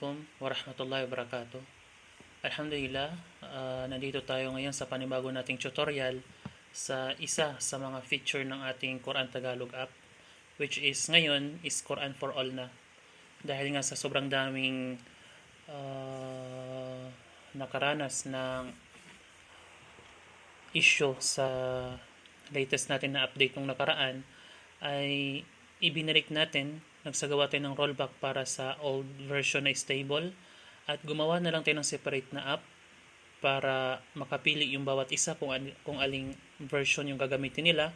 Assalamualaikum warahmatullahi wabarakatuh. Alhamdulillah, nandito tayo ngayon sa panibago nating tutorial sa isa sa mga feature ng ating Quran Tagalog app, which is ngayon is Quran for All na. Dahil nga sa sobrang daming nakaranas ng issue sa latest natin na update ng nakaraan, ay ibinalik natin, nagsagawa tayo ng rollback para sa old version na stable at gumawa na lang tayo ng separate na app para makapili yung bawat isa kung aling version yung gagamitin nila.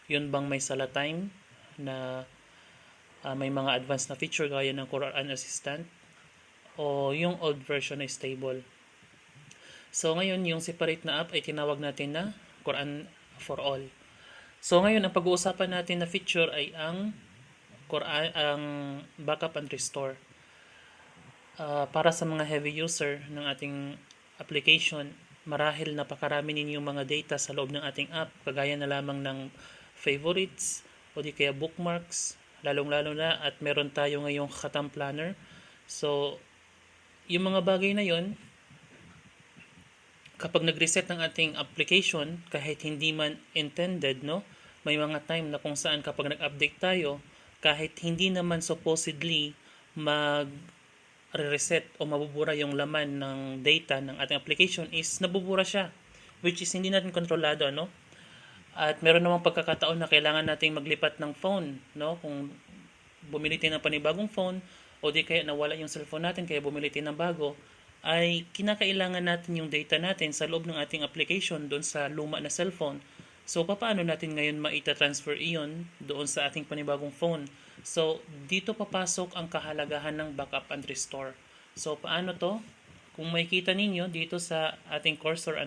Yun bang may sala time na may mga advanced na feature gaya ng Quran Assistant, o yung old version na stable. So ngayon yung separate na app ay tinawag natin na Quran for All. So ngayon ang pag-uusapan natin na feature ay ang Quran, ang backup and restore. Para sa mga heavy user ng ating application, marahil napakarami ninyong mga data sa loob ng ating app, kagaya na lamang ng favorites o di kaya bookmarks, lalong-lalo na at meron tayo ngayong khatam planner. So yung mga bagay na yon, kapag nag-reset ng ating application, kahit hindi man intended, no, may mga time na kung saan kapag nag-update tayo, kahit hindi naman supposedly mag-reset o mabubura yung laman ng data ng ating application, is nabubura siya, which is hindi natin kontrolado, no? At meron namang pagkakataon na kailangan nating maglipat ng phone, no? Kung bumili tayo ng panibagong phone o di kaya nawala yung cellphone natin kaya bumili tayo ng bago, ay kinakailangan natin yung data natin sa loob ng ating application doon sa luma na cellphone. So, paano natin ngayon maita-transfer iyon doon sa ating panibagong phone? So, dito papasok ang kahalagahan ng backup and restore. So, paano to? Kung makikita ninyo dito sa ating cursor,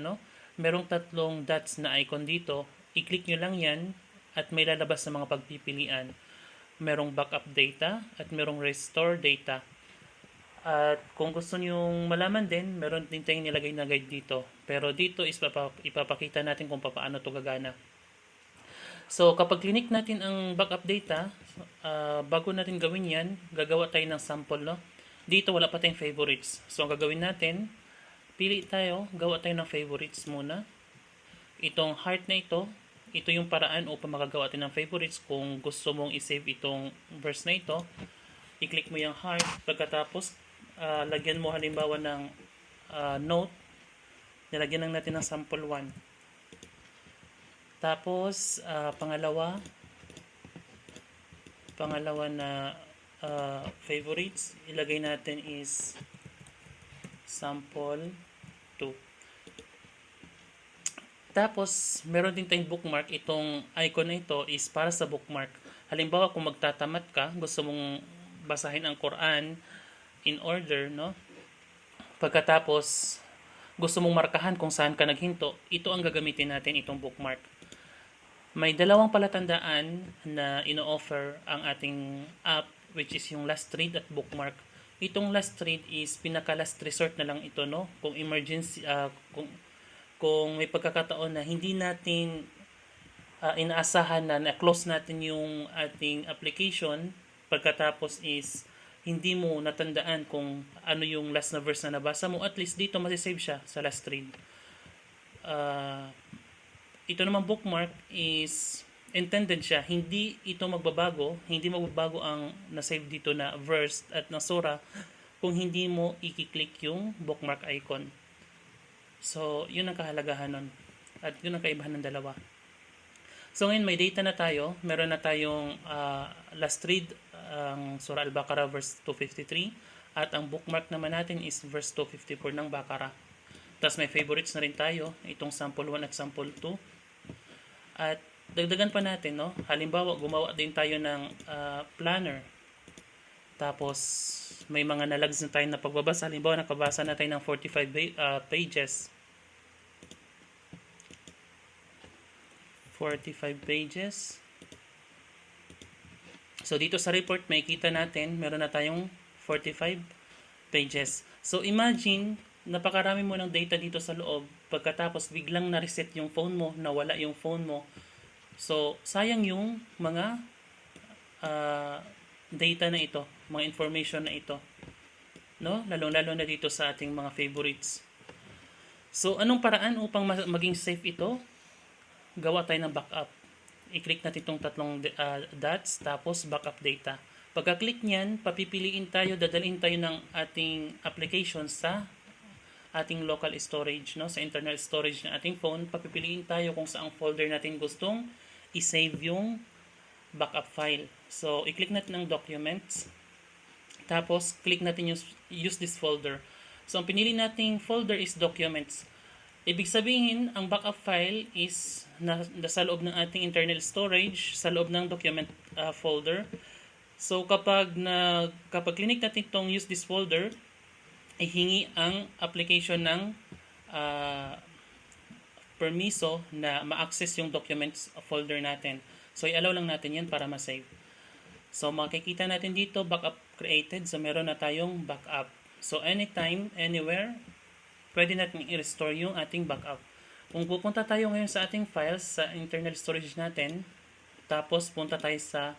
merong tatlong dots na icon dito. I-click nyo lang yan at may lalabas na mga pagpipilian. Merong backup data at merong restore data. At kung gusto nyong malaman din, meron din tayong nilagay na guide dito. Pero dito is ipapakita natin kung paano ito gagana. So, kapag clinic natin ang backup data, bago natin gawin yan, gagawa tayo ng sample, no? Dito wala pa tayong favorites. So, ang gagawin natin, pili tayo, gawa tayo ng favorites muna. Itong heart na ito yung paraan upang makagawa tayo ng favorites. Kung gusto mong isave itong verse na ito, i-click mo yung heart. Pagkatapos, lagyan mo halimbawa ng note. Nilagyan lang natin ng sample 1. Tapos, pangalawa na favorites, ilagay natin is sample 2. Tapos, meron din tayong bookmark. Itong icon na ito is para sa bookmark. Halimbawa, kung magtatamat ka, gusto mong basahin ang Quran in order, no? Pagkatapos, gusto mong markahan kung saan ka naghinto, ito ang gagamitin natin, itong bookmark. May dalawang palatandaan na ino-offer ang ating app, which is yung last read at bookmark. Itong last read is pinaka-last resort na lang ito, no? Kung emergency, kung may pagkakataon na hindi natin inaasahan na na-close natin yung ating application, pagkatapos is hindi mo natandaan kung ano yung last na verse na nabasa mo, at least dito masisave siya sa last read. Ito naman bookmark is intended siya, hindi ito magbabago, hindi magbabago ang na-save dito na verse at na surah kung hindi mo i-click yung bookmark icon. So, yun ang kahalagahan nun. At yun ang kaibahan ng dalawa. So, ngayon may data na tayo. Meron na tayong last read, ang Surah Al-Baqarah verse 253. At ang bookmark naman natin is verse 254 ng Baqarah. Tapos may favorites na rin tayo. Itong sample 1 at sample 2. At dagdagan pa natin, no? Halimbawa, gumawa din tayo ng planner. Tapos, may mga nalags na tayo na pagbabasa. Halimbawa, nakabasa na tayo ng 45 pages. 45 pages. So, dito sa report, makikita natin, meron na tayong 45 pages. So, imagine, napakarami mo ng data dito sa loob. Pagkatapos, biglang na-reset yung phone mo, nawala yung phone mo. So, sayang yung mga data na ito, mga information na ito. no? Lalong-lalo na dito sa ating mga favorites. So, anong paraan upang maging safe ito? Gawa tayo ng backup. I-click natin itong tatlong dots, tapos backup data. Pagka-click niyan, papipiliin tayo, dadalhin tayo ng ating application sa ating local storage, no? Sa internal storage ng ating phone, papipiliin tayo kung saang folder natin gustong i-save yung backup file. So, i-click natin ang documents, tapos click natin yung use this folder. So, ang pinili nating folder is documents. Ibig sabihin, ang backup file is nasa loob ng ating internal storage, sa loob ng document folder. So, kapag clinic natin itong use this folder, ihingi ang application ng permiso na ma-access yung documents folder natin. So, i-allow lang natin yan para ma-save. So, makikita natin dito, backup created. So, meron na tayong backup. So, anytime, anywhere, pwede natin i-restore yung ating backup. Kung pupunta tayo ngayon sa ating files, sa internal storage natin, tapos punta tayo sa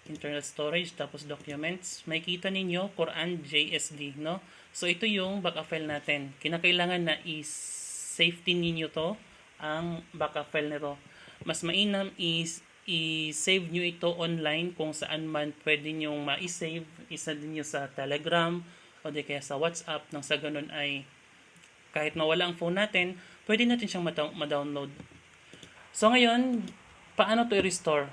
internal storage, tapos documents, may kita ninyo, Quran JSD, no? So, ito yung backup file natin. Kinakailangan na i-safety ninyo to, ang backup file nito. Mas mainam is i-save nyo ito online kung saan man pwede nyo ma-save. Isa din nyo sa Telegram, o di kaya sa WhatsApp, nang sa ganun ay kahit mawala ang phone natin, pwede natin siyang ma-download. So ngayon, paano to i-restore?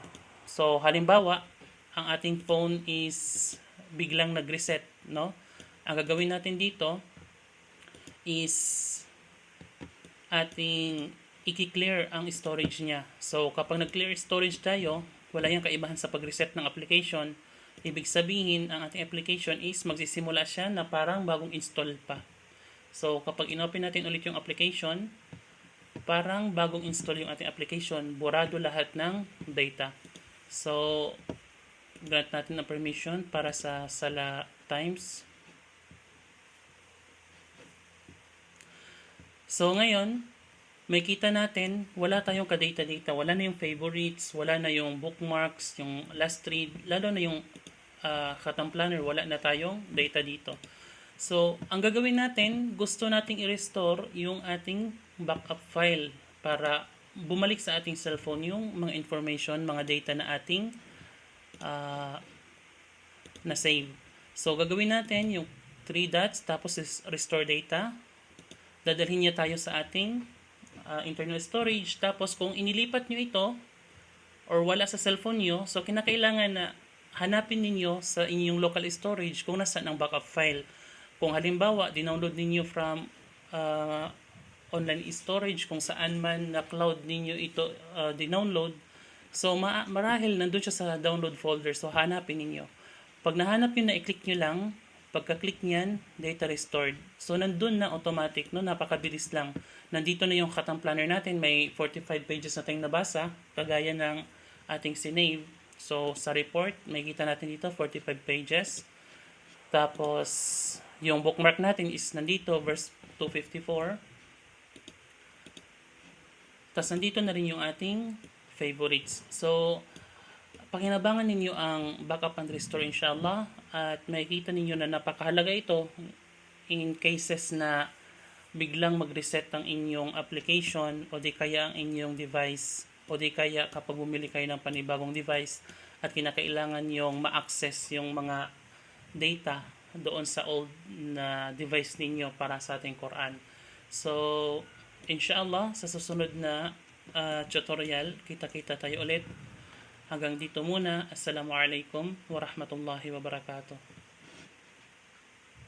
So halimbawa, ang ating phone is biglang nag-reset, no? Ang gagawin natin dito is ating i-clear ang storage niya. So kapag nag-clear storage tayo, wala yung kaibahan sa pag-reset ng application. Ibig sabihin, ang ating application is magsisimula siya na parang bagong install pa. So, kapag inopen natin ulit yung application, parang bagong install yung ating application, burado lahat ng data. So, grant natin ang permission para sa Sala Times. So, ngayon, may kita natin, wala tayong ka-data-data. Wala na yung favorites, wala na yung bookmarks, yung last read, lalo na yung Khatam Planner, wala na tayong data dito. So, ang gagawin natin, gusto nating i-restore yung ating backup file para bumalik sa ating cellphone yung mga information, mga data na ating na-save. So, gagawin natin yung 3 dots, tapos is restore data. Dadalhin niya tayo sa ating internal storage. Tapos, kung inilipat nyo ito, or wala sa cellphone nyo, so kinakailangan na hanapin ninyo sa inyong local storage kung nasaan ang backup file. Kung halimbawa, dinownload ninyo from online storage, kung saan man na cloud ninyo ito dinownload, so marahil nandun siya sa download folder, so hanapin ninyo. Pag nahanap nyo na, i-click nyo lang, pagka-click nyan, data restored. So nandun na automatic, no? Napakabilis lang. Nandito na yung Khatam Planner natin, may 45 pages na tayong nabasa, kagaya ng ating sinave. So, sa report, may kita natin dito, 45 pages. Tapos, yung bookmark natin is nandito, verse 254. Tapos, nandito na rin yung ating favorites. So, pakinabangan ninyo ang backup and restore inshallah. At makikita ninyo na napakahalaga ito in cases na biglang mag-reset ang inyong application o di kaya ang inyong device o di kaya kapag bumili kayo ng panibagong device at kinakailangan yung ma-access yung mga data doon sa old na device ninyo para sa ating Quran. So, inshallah, sa susunod na tutorial, kita-kita tayo ulit. Hanggang dito muna. Assalamualaikum warahmatullahi wabarakatuh.